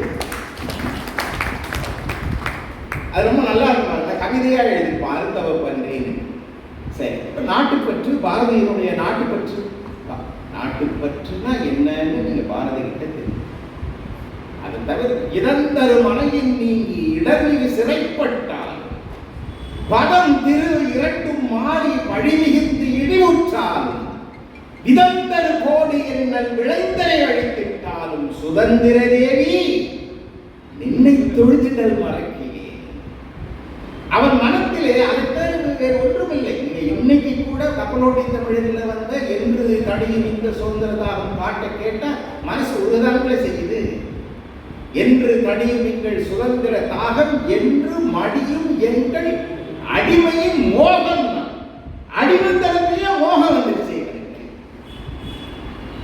அது ரொம்ப நல்லா இருக்கும். அந்த கவிதையா எழுதிப்பாரு தவ பண்றேன்னு. சரி, இப்ப நாட்டுப்பற்று, பாரதியினுடைய நாட்டுப்பற்று. நாட்டுப்பற்றுனா என்னன்னு நீங்க பாரதி கிட்ட தெரியும். அது தவிர இறந்தரு மனையின் நீங்கி இடர்மிகு சிறைப்பட்டால் பதம் திரு இரண்டும் மாறி பழிமிகுந்து இழிவுற்றாலும் விதந்தரு கோடி என்னல் விளைந்தரை அழித்திட்டாலும் சுதந்திர தேவி நின்னை தொழுதிடல் மறக்கிறேன். அவன் மனத்திலே அதுக்கு வேறு ஒன்றுமில்லை. இன்னைக்கு கூட கப்பலோட்டி தமிழில் வந்த என்று தடியின் இந்த சுதந்திரதாகம் பாட்டை கேட்டா மனசு உருதானங்களே செய்யுது. என்று தடியும் எங்கள் சுதந்திர தாகம் என்று மடியும் எங்கள் அடிமையின் மோகம். அடிமைத்தனத்திலேயே மோகம் வந்துருச்சு.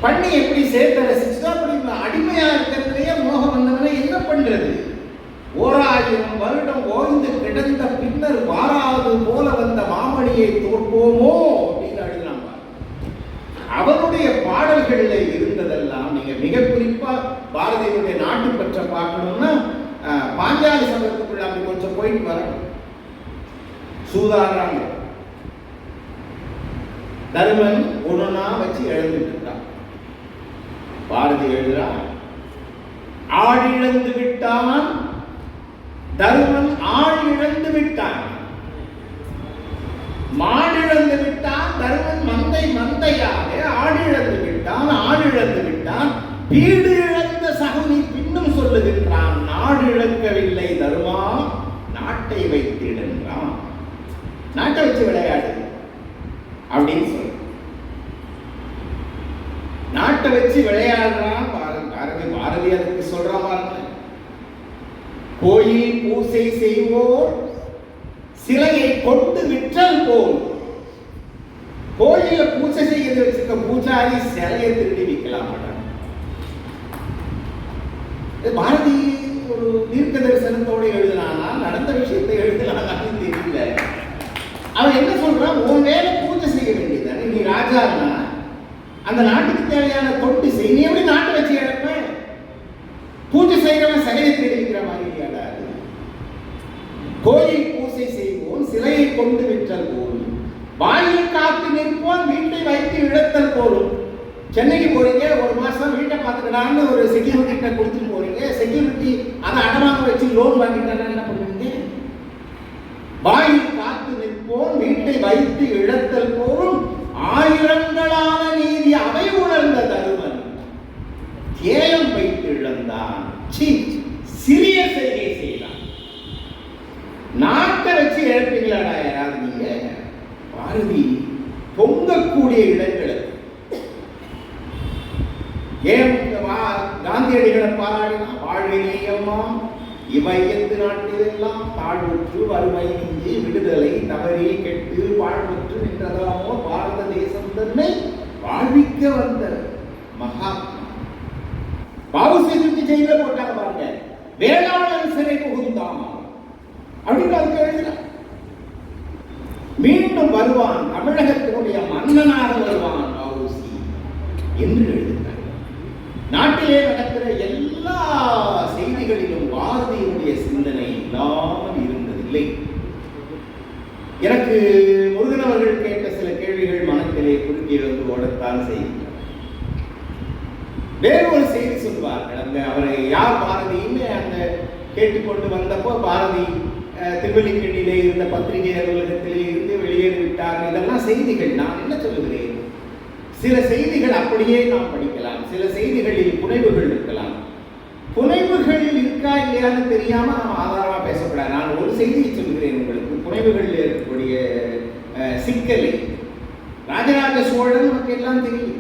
பண்ணி எப்படி சேர்த்து ரசிச்சோ அப்படி அடிமையா இருக்கிறதுலயே மோகம் வந்தவனை என்ன பண்றது? 1000 வருடம் ஓய்ந்து கிடந்த பின்னர் வாராது போல வந்த மாமணியை தோற்போமோ அப்படின்னு எழுதினாங்க. அவருடைய பாடல்கள்ல இருந்ததெல்லாம் நீங்க மிக குறிப்பா பாரதியுடைய நாட்டு பற்ற பார்க்கணும்னா பாஞ்சாலி சபதத்துக்குள்ள அப்படி கொஞ்சம் போயிட்டு வரணும். சூதாடுறாங்க. தருமன் ஒண்ணுனா வச்சு எழுந்துட்டு இருக்கான். பாரதி எழுதுறான், ஆடிழந்து விட்டான் தருமன், ஆடிழந்து விட்டான். மாடிழந்து விட்டான் தருமன், மந்தை மந்தையாக ஆடிழந்து விட்டான். ஆடிழந்து விட்டான். வீடு இழந்த சகுனி பின்னும் சொல்லுகின்றான், நாடு இழக்கவில்லை தருமா நாட்டை வைத்திடுன்றான். நாட்டை வச்சு விளையாடு அப்படின்னு சொல்லு. நாட்டை வச்சு விளையாடுறான் பாரதி. அதுக்கு சொல்ற பாருங்க, கோயில் பூசை செய்வோர் சிலையை கொண்டு விற்றல் போல். கோயில பூஜை செய்ய வச்சிருக்க பூஜாரி சிலையை திருடி விற்கலாம். பாரதி ஒரு தீர்க்க தரிசனத்தோடு எழுதினானா நடந்த விஷயத்தை எழுதினான்னு தெரியல. அவன் என்ன சொல்றான், உன் வேலை பூஜை செய்ய வேண்டியதானே. நீ ராஜான்னா அந்த நாட்டுக்கு தேவையான தொண்டு செய். நீ எப்படி நாட்டை வச்சு இழப்ப? பூஜை செய்யறவன் சிலையை தெரிவிக்கிற மாதிரி இல்லாது. கோயில் பூசை செய்வோம் சிலையை கொண்டு விற்றல் போலும். வாயில் காத்து நிற்போம் வீட்டை வைத்து இழத்தல் போலும். சென்னைக்கு போறீங்க, ஒரு மாசம் வீட்டை பார்த்துக்கலான்னு ஒரு செக்யூரிட்டி கொடுத்துட்டு போறீங்க. செக்யூரிட்டி அதை அடமாக வச்சு லோன் வாங்கிட்டானா என்ன பண்ணுவீங்க? வாயில் காத்து நிற்போம் வீட்டை வைத்து இழத்தல் போலும். ஆயிரங்களான நீதி அவை உணர்ந்த தருமன் கேயம் வைத்து இழந்தான். சிறிய செய்கை செய்தான். நாட்டை வச்சு இழப்பீங்களாடா யாராவது நீங்க? பாரதி பொங்கக்கூடிய இடங்களுக்கு ஏன் காந்தியடிகளை பாராடினா, வாழ்விலேயம்மா இவையத்து நாட்டிலெல்லாம் தாழ்வுற்று வறுமை நீங்கி விடுதலை தவறி கெட்டு வாழ்வுற்று நின்றதாமோ பாரத தேசம் தன்னை வாழ்விக்க வந்த மகாத்மா. பாவுசி செய்த போட்டாங்க பாருங்க, வேளாளர் சிறை புகுந்தாமா அப்படின்னு அதுக்கு எழுதினார். மீண்டும் வருவான், தமிழகத்தினுடைய மன்னனாக வருவான் பாவுசி என்று எழுதினார். நாட்டிலே நடக்கிற எல்லா செய்திகளிலும் பாரதியினுடைய சிந்தனை இல்லாமல் இருந்ததில்லை. எனக்கு முருகன் அவர்கள் கேட்ட சில கேள்விகள் மனத்திலே குறுக்கி வந்து ஓடத்தான் செய்கிறார். வேறு ஒரு செய்தி சொல்வார்கள். அந்த அவரை யார் பாரதின்னு அந்த கேட்டுக்கொண்டு வந்தப்போ பாரதி திருவல்லிக்கேணியிலே இருந்த பத்திரிகை அலுவலகத்திலே இருந்து வெளியேறிவிட்டார். இதெல்லாம் செய்திகள். நான் என்ன சொல்லுகிறேன், சில செய்திகள் அப்படியே நாம் படிக்கலாம், சில செய்திகளில் புனைவுகள் இருக்கலாம். புனைவுகள் இருக்கா இல்லையான்னு தெரியாம நம்ம ஆதாரமா பேசக்கூடாது. நான் ஒரு செய்தியை சொல்கிறேன் உங்களுக்கு, புனைவுகளில் இருக்கக்கூடிய சிக்கலை. ராஜராஜ சோழன் நமக்கு எல்லாம் தெரியும்.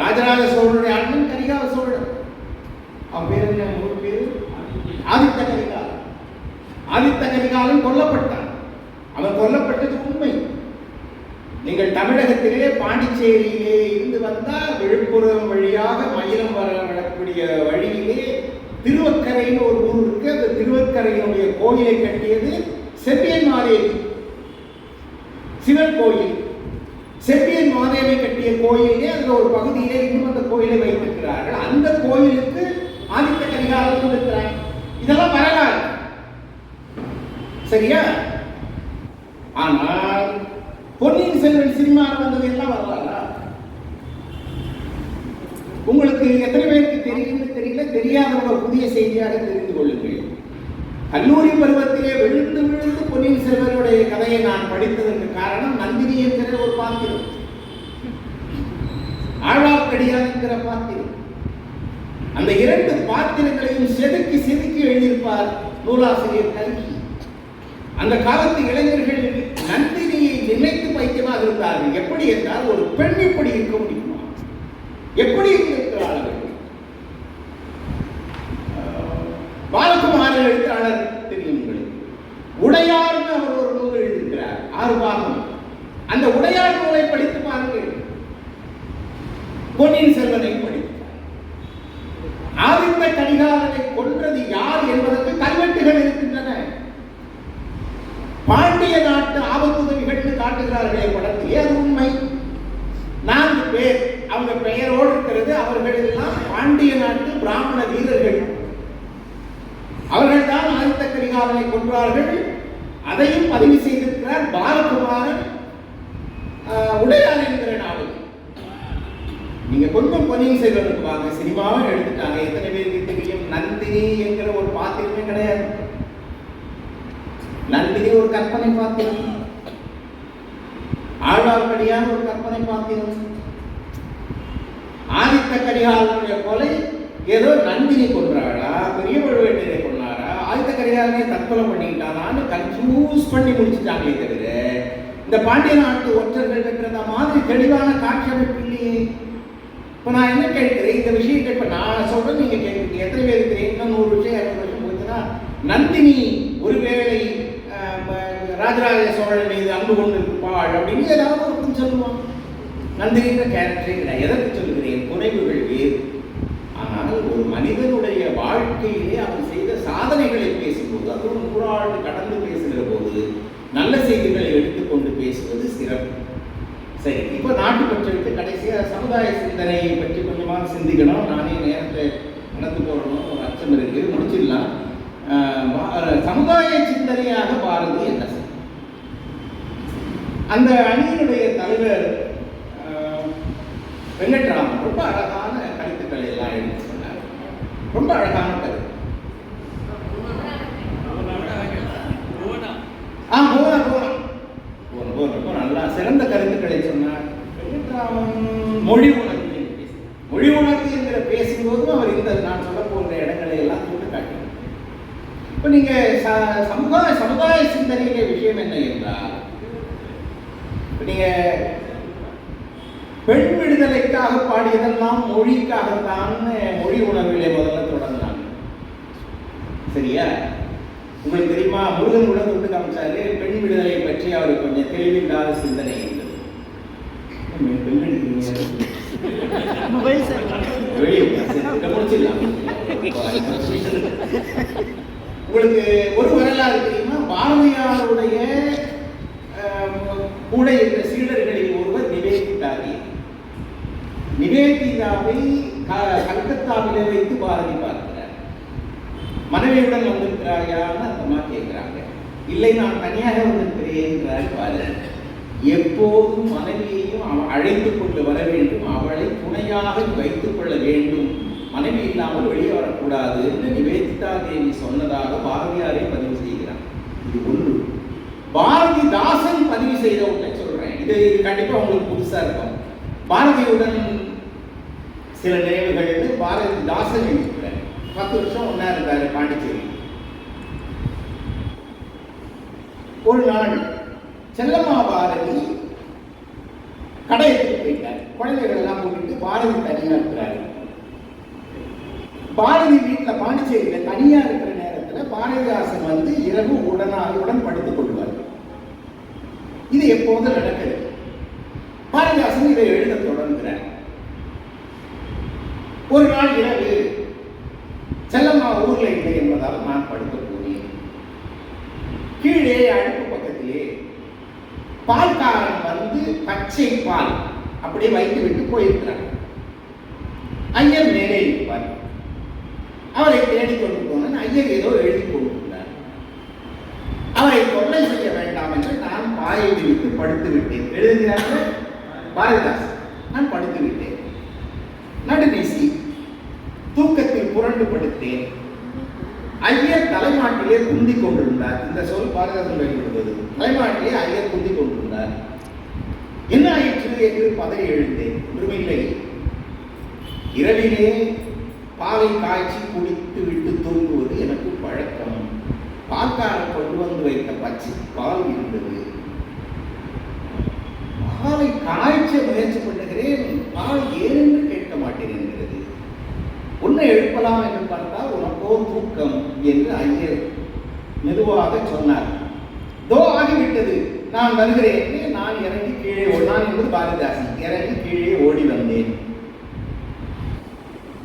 ராஜராஜ சோழனுடைய அண்ணன் கரிகால சோழன். அவன் பேர் என்ன? மூணு பேரு. ஆதித்த கரிகாலன். ஆதித்த கரிகாலன் கொல்லப்பட்டான். அவன் கொல்லப்பட்டது உண்மை. நீங்கள் தமிழகத்திலே பாண்டிச்சேரியிலே இருந்து வந்தால் விழுப்புரம் வழியாக மயிலம் வரக்கூடிய வழியிலே திருவக்கரைன்னு ஒரு ஊர் இருக்கு. அந்த திருவக்கரையினுடைய கோயிலை கட்டியது செம்பியன் மாதேவி சிவன் கோயில். செம்பியன் மாதேவி கட்டிய கோயிலே அந்த ஒரு பகுதியிலே இன்னும் அந்த கோயிலை வைத்திருக்கிறார்கள். அந்த கோயிலுக்கு ஆதித்த கரிகாலன் இருக்கிறார். இதெல்லாம் வரலாறு, சரியா? ஆனால் பொன்னியின் செல்வன் சினிமா வந்தது எல்லாம் வரலாறா? உங்களுக்கு எத்தனை பேருக்கு தெரியும் தெரியல. தெரியாதவங்க புதிய செய்தியாக தெரிந்து கொள்ளுங்கள். கல்லூரி பருவத்திலே விழுந்து விழுந்து பொன்னியின் செல்வனுடைய கதையை நான் படித்ததற்கு காரணம் நந்தினி என்கிற ஒரு பாத்திரம், ஆழ்வார்க்கடியான் என்கிற பாத்திரம். அந்த இரண்டு பாத்திரங்களையும் செதுக்கி செதுக்கி எழுதியிருப்பார் நூலாசிரியர் கல்கி. அந்த காலத்து இளைஞர்கள் நந்தினியை நினைத்து பைத்தியமாக இருந்தார்கள். எப்படி என்றால், ஒரு பெண் எப்படி இருக்க முடியுமா? எப்படி இருக்கிறார்கள்? எழுத்தாளர் தெரியும் உங்களுக்கு. உடையார்னு அவர் ஒரு நூல் எழுதியிருக்கிறார், 6 பாகம். அந்த உடையார் நூலை படித்து பாருங்கள். பொன்னியின் செல்வனை படித்தார். ஆதித்த கரிகாலனை கொன்றது யார் என்பதற்கு கல்வெட்டுகள் இருக்கின்றன. பாண்டிய நாட்டு ஆபத்துதவிகள் காட்டுகிறார்களே படத்திலே, அது உண்மை. 4 பேர் அவங்க பெயரோடு இருக்கிறது. அவர்கள் எல்லாம் பாண்டிய நாட்டு பிராமண வீரர்கள். அவர்கள் தான் ஆதித்த கரிகாலனை கொன்றார்கள். அதையும் பதிவு செய்திருக்கிறார் பாலகுமாரன் உடையார் என்கிற நாவல். நீங்க கொஞ்சம் பொன்னியின் செல்வனுக்கு வாங்க, சினிமாவும் எடுத்துட்டாங்க. எத்தனை பேருக்கு தெரியும் நந்தினி என்கிற ஒரு பாத்திரமே கிடையாது. நந்தினி ஒரு கற்பனை பாத்திரம், ஆழ்வார்க்கடியான் ஒரு கற்பனை பாத்திரம். ஆதித்த கரிகாலனுடைய கொலை ஏதோ நந்தினி கொன்றாளா, பெரிய பழுவேட்டரை கொண்டாரா, ஆதித்த கரிகாலனை தற்கொலை பண்ணிட்டானான்னு கன்ஃபியூஸ் பண்ணி முடிச்சுட்டாங்களே தவிர இந்த பாண்டிய நாட்டு ஒற்றர்கள் இருக்கிற மாதிரி தெளிவான காட்சி அமைப்பு இல்லையே. இப்போ நான் என்ன கேட்கிறேன், இந்த விஷயத்தை இப்போ நான் சொல்றேன், நீங்க கேட்குறீங்க. எத்தனை பேர் இருக்கிறீங்க? இன்னும் 100 வருஷம் 200 வருஷம் போச்சுன்னா நந்தினி ஒருவேளை ராஜராஜ சோழன் மீது அன்பு கொண்டு இருப்பாள் அப்படின்னு ஏதாவது ஒருத்தன் சொல்லுவான். நந்தினின்ற கேரக்டரே கிடையாது. எதற்கு சொல்லுகிறேன்? குறைவுகள் வேறு. ஆனால் ஒரு மனிதனுடைய வாழ்க்கையிலே அவன் செய்த சாதனைகளை பேசும்போது, அதுவும் 100 ஆண்டு கடந்து பேசுகிற போது நல்ல செய்திகளை எடுத்துக்கொண்டு பேசுவது சிறப்பு. சரி, இப்போ நாட்டுப்பற்று கடைசியாக சமுதாய சிந்தனையை பற்றி கொஞ்சமாக சிந்திக்கணும். நானே நேரத்தை நடந்து போடணும், ஒரு அச்சம் இருக்கு, முடிச்சிடலாம். சமுதாய சிந்தனையாக பாரதி என்ன செய்யும்? அந்த அணியினுடைய தலைவர் வெங்கட்ராமன் ரொம்ப அழகான கருத்துக்களை எல்லாம் எடுத்து சொன்னார். ரொம்ப அழகான கருத்து. நல்லா சிறந்த கருத்துக்களை சொன்னார் வெங்கட்ராமன். மொழி உணர்வு என்கிற பேசும்போதும் அவர் இந்த நான் சொல்ல போகிற இடங்களை எல்லாம் சுட்டு காட்டினார். இப்போ நீங்க சமுதாய சிந்தனையில விஷயம் என்ன என்றால், நீங்க பெண் விடுதலைக்காக பாடியதெல்லாம் மொழிக்காகத்தான். மொழி உணர்விலே முதல்ல தொடங்கினாங்க. சரியா? உங்களுக்கு தெரியுமா, முருகன் கூட தொட்டு காமிச்சாரு பெண் விடுதலை பற்றி அவருக்கு கொஞ்சம் தெளிவில்லாத சிந்தனை இருந்தது. உங்களுக்கு ஒரு வரலாறு தெரியுமா? பாரதியாருடைய கூட இருந்த சீடர்களில் ஒருவர் நிவேதிதாரி. நிவேதிதாவை கல்கத்தாவிலே வைத்து பாரதி பார்க்கிறார். மனைவியுடன் வந்திருக்கிறாயான்னு அந்த அம்மா கேட்கிறாங்க. இல்லை, நான் தனியாக வந்திருக்கிறேன் பாரு. எப்போதும் மனைவியையும் அழைத்துக் கொண்டு வர வேண்டும், அவளை துணையாக வைத்துக் கொள்ள வேண்டும், மனைவி இல்லாமல் வெளியே வரக்கூடாது என்று நிவேதிதா தேவி சொன்னதாக பாரதியாரை பதிவு செய்கிறார். இது ஒன்று. பாரதிதாசன் பதிவு செய்த ஒன்றை சொல்றேன். இது கண்டிப்பா உங்களுக்கு புதுசா இருக்கும். பாரதியுடன் சில நினைவுகள். பாரதிதாசன் இருக்கிறார். 10 வருஷம் ஒன்னா இருந்தாரு பாண்டிச்சேரி. ஒரு நாள் செல்லம்மா பாரதி கடையத்துக்கு போயிட்டார். குழந்தைகள் எல்லாம் போட்டுட்டு பாரதி தனியா இருக்கிறாரு. பாரதி வீட்டில் பாண்டிச்சேரியில தனியா இருக்கிற நேரத்தில் பாரதிதாசன் வந்து இரவு உடன் படுத்துக் கொள்வார். இது எப்போது நடக்கிறது. பாரதிதாசன் இதை எழுத தொடங்குகிறார். ஒரு நாள் இரவு செல்லம்மா ஊர்ல இல்லை என்பதால் நான் படுக்க போனேன். கீழே அடுப்பு பக்கத்திலே பால்காரன் வந்து பச்சை பால் அப்படியே வைத்து விட்டு போயிருக்கிறார். ஐயர் மேலே இருப்பார். அவரை தேடிக்கொண்டு போனேன். ஐயர் ஏதோ எழுதி கொண்டிருந்தார். அவரை தொல்லை செய்ய வேண்டாம் என்று நான் பாயை விரித்து படுத்து விட்டேன். எழுதுகிறார்கள் பாரதிதாசன். நான் படுத்து விட்டேன். நடுநீசி தூக்கத்தில் புரண்டு படுத்தேன். ஐயர் தலைமாட்டிலே குந்தி கொண்டிருந்தார். இந்த சொல் பாரதிதாசன் வெளியிடுவது. தலைமாட்டிலே ஐயர் குந்தி கொண்டிருந்தார். என்ன ஆயிற்று என்று பதறி எழுந்தேன். ஒன்றுமில்லை. இரவிலே பாலை காய்ச்சி குடித்து விட்டு தூங்குவது எனக்கு பழக்கம். பால்காரன் கொண்டு வந்து வைத்த பச்சை பால் இருந்தது. பாலை காய்ச்ச முயற்சி பண்ணுகிறேன். பால் ஏனென்று கேட்க மாட்டேன் என்கிறது. உன்னை எழுப்பலாம் என்று பார்த்தால் உனக்கோ தூக்கம் என்று ஐயர் மெதுவாக சொன்னார். தோ ஆகிவிட்டது, நான் வருகிறேன். நான் இறங்கி கீழே நான் என்பது பாரதிதாசன். இறங்கி கீழே ஓடி வந்தேன்.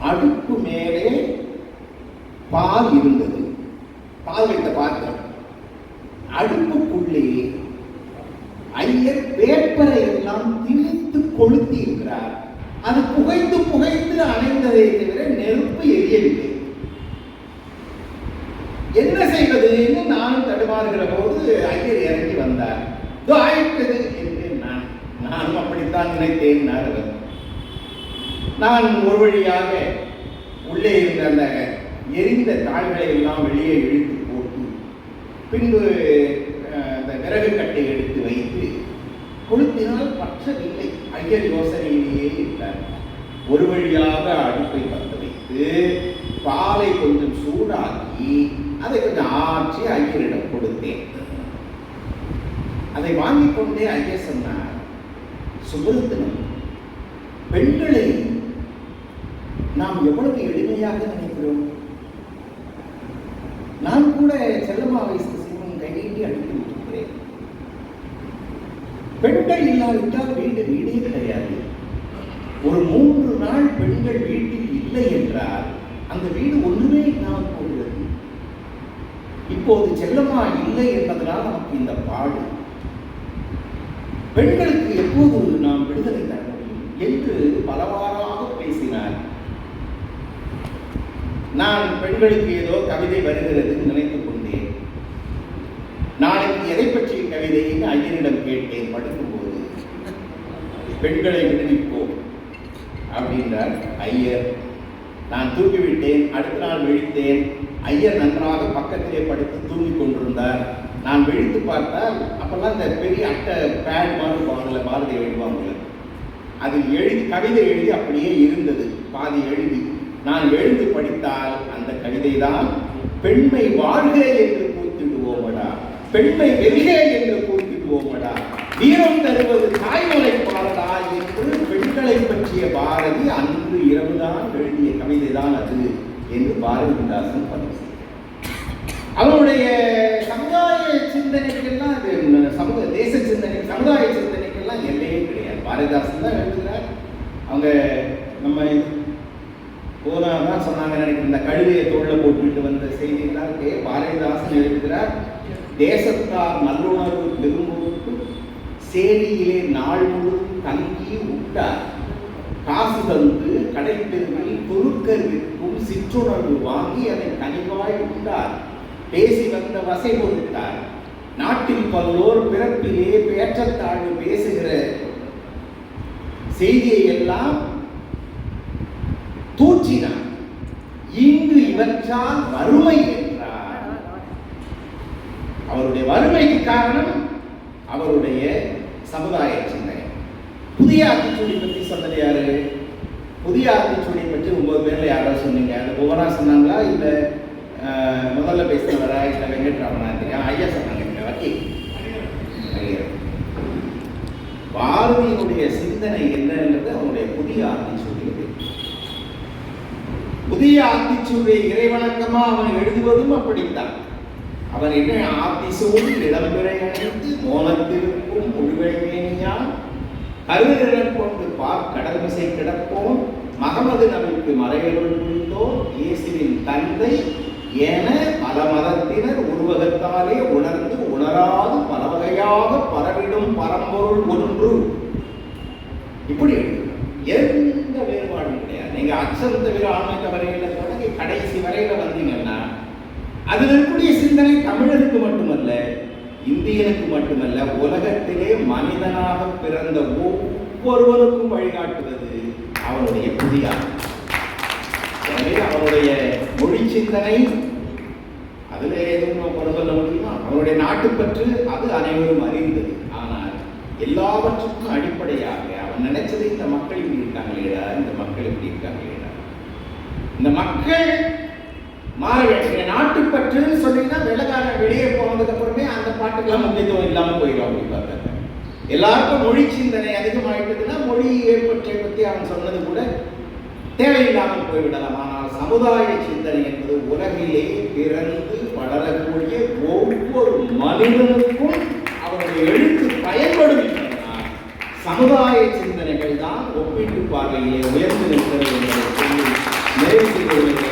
அடுப்பு மேலே பால் இருந்தது, பால் வைத்த பாத்திரம். அடுப்புக்குள்ளே ஐயர் பேப்பரை எல்லாம் திணித்து கொளுத்தி இருக்கிறார். அது புகைந்து புகைந்து அணைந்ததை தவிர நெருப்பு எரியவில்லை. என்ன செய்வது என்று நானும் தடுமாறுகிற போது ஐயர் இறங்கி வந்தார். ஆயிட்டது என்று நானும் அப்படித்தான் நினைத்தேன். அவர் நான் ஒரு வழியாக உள்ளே இருந்த அந்த எரிந்த தாள்களை எல்லாம் வெளியே இழுத்து போட்டு பின்பு அந்த விறகு கட்டை எடுத்து வைத்து கொளுத்தினால் பற்றவில்லை. ஐயர் யோசனையிலேயே இருந்தார். ஒரு வழியாக அடுப்பை பற்ற வைத்து பாலை கொஞ்சம் சூடாக்கி அதை கொஞ்சம் ஆற்றி ஐயரிடம் கொடுத்தேன். அதை வாங்கிக் கொண்டே ஐயர் சொன்னார், சுபரத்தினம், பெண்களை நாம் எவ்வளவு எளிமையாக நினைக்கிறோம். நான் கூட செல்லம்மாவை சிவன் கையீட்டி அடித்து விட்டிருக்கிறேன். பெண்கள் இல்லாவிட்டால் வீடே கிடையாது. ஒரு 3 நாள் பெண்கள் வீட்டில் இல்லை என்றால் அந்த வீடு ஒன்றுமே இல்லாமல் போகிறது. இப்போது செல்லம்மா இல்லை என்பதனால் நமக்கு இந்த பாடு. பெண்களுக்கு எப்போது நாம் விடுதலை தர முடியும் என்று பலவாறாக பேசினார். நான் பெண்களுக்கு ஏதோ கவிதை வருகிறது நினைத்துக் கொண்டேன். நாளைக்கு எதை பற்றிய கவிதைன்னு ஐயனிடம் கேட்டேன். படுக்கும்போது பெண்களை விடுவிப்போம் அப்படின்றார் ஐயர். நான் தூங்கிவிட்டேன். அடுத்த நாள் விழித்தேன். ஐயர் நன்றாக பக்கத்திலே படுத்து தூங்கிக் கொண்டிருந்தார். நான் விழித்து பார்த்தால் அப்பெல்லாம் இந்த பெரிய அட்டை பேட் மாதிரி வாங்கல, பாரதி எழுதுவாங்கல்ல, அதில் எழுதி கவிதை எழுதி அப்படியே இருந்தது, பாதி எழுதி. நான் எழுந்து படித்தால் அந்த கவிதை தான், பெண்மை வாழ்க என்று கூத்திடுவோமடா, பெண்மை வெல்க என்று கூத்திடுவோமடா, வீரம் தருவது தாய்மொழி பாடடா என்று பெண்களை பற்றிய பாரதி அன்று இரவுதான் எழுதிய கவிதை தான் அது என்று பாரதிதாசன் பதிவு செய்தார். அவருடைய சமுதாய சிந்தனைக்கெல்லாம் தேச சிந்தனை, சமுதாய சிந்தனைக்கெல்லாம் எல்லையே கிடையாது. பாரதிதாசன் தான் எழுதுகிறார். அவங்க நம்ம போதான் சொன்னாங்க நினைக்கிற இந்த கழுதையை தோளில் போட்டுவிட்டு வந்த செய்தியெல்லாம் பாரதிதாசன் எழுதுகிறார். தேசத்தார் நல்லுணர்வு பெரும்பொருட்டு சேரியிலே நாள் முழுவதும் தங்கி விட்டார். காசு தந்து கடைத்தெருவில் துருக்கர் விற்கும் சிற்றுணர்வு வாங்கி அதை கனிவாய் விட்டார். பேசி வந்த வசை கொடுத்தார். நாட்டில் பல்லோர் பிறப்பிலே பேற்றத்தாழ்வு பேசுகிற செய்தியை எல்லாம் தூற்றினார். இங்கு இவற்றால் வறுமை என்றார். அவருடைய வறுமைக்கு காரணம் அவருடைய சமுதாய சிந்தனை. புதிய ஆத்திச்சூடி பற்றி சொன்னது யாரு? புதிய ஆத்திச்சூடி பற்றி 9 பேர்ல யாராவது சொன்னீங்க? அந்த புவனா சொன்னாங்களா, இல்ல முதல்ல பேசினவரா, இல்ல வெங்கட்ராமனா? ஐயா சொன்னாங்க. பாரதியினுடைய சிந்தனை என்னன்றது அவனுடைய புதிய ஆத்திச்சூடி. புதிய ஆத்திச்சூடியை இறைவணக்கமா அவன் எழுதுவதும் அப்படித்தான். அவன் என்ன ஆத்திசூடி இடம்பெற அணைத்து மோனத்திற்கும் முழுவெளிமேனியான் கருநிறம் கொண்டு கடல் மிசை கிடப்போம் மகமது நபிக்கு மறையருள் புரிந்தோம் இயேசுவின் தந்தை என பல மதத்தினர் உருவகத்தாலே உணர்ந்து உணராது பல வகையாக பரவிடும் பரம்பொருள் ஒன்று. இப்படி எந்த வேறுபாடும் கிடையாது. நீங்க அச்சம் தவிர ஆன்மீக வரையில தொடங்கி கடைசி வரையில வந்தீங்கன்னா அதில் இருக்கக்கூடிய சிந்தனை தமிழருக்கு மட்டுமல்ல, இந்தியனுக்கு மட்டுமல்ல, உலகத்திலே மனிதனாக பிறந்த ஒவ்வொருவருக்கும் வழிகாட்டுவது அவனுடைய புதிய. எனவே அவனுடைய மொழி சிந்தனை அதுல எதுவும் கொண்டு சொல்ல முடியுமா? அவனுடைய நாட்டுப்பற்று அது அனைவரும் அறிந்தது. ஆனால் எல்லாவற்றுக்கும் அடிப்படையாக அவன் நினைச்சது இந்த மக்கள் இப்படி இருக்காங்களேடா, இந்த மக்கள் இப்படி இருக்காங்களேடா, இந்த மக்கள் மாற வேண்டிய நாட்டுப்பற்று சொன்னீங்கன்னா வெள்ளக்காரன் வெளியே போனதுக்கு அப்புறமே அந்த பாட்டுக்கெல்லாம் முக்கியத்துவம் இல்லாம போயிடும் அப்படின்னு பார்த்தாங்க. எல்லாருக்கும் மொழி சிந்தனை அதிகமாயிட்டதுன்னா மொழி ஏற்பற்றை பற்றி அவன் சொன்னது கூட தேவையில்லாமல் போய்விடலாம். ஆனால் சமுதாய சிந்தனை என்பது உலகிலே பிறந்து வளரக்கூடிய ஒவ்வொரு மனிதனுக்கும் அவருடைய எழுத்து பயன்படும் என்பதனால் சமுதாய சிந்தனைகள் தான் ஒப்பீட்டு பார்வையிலே உயர்ந்து நிற்கிறது என்பதை சொல்லி நிறைவு செய்து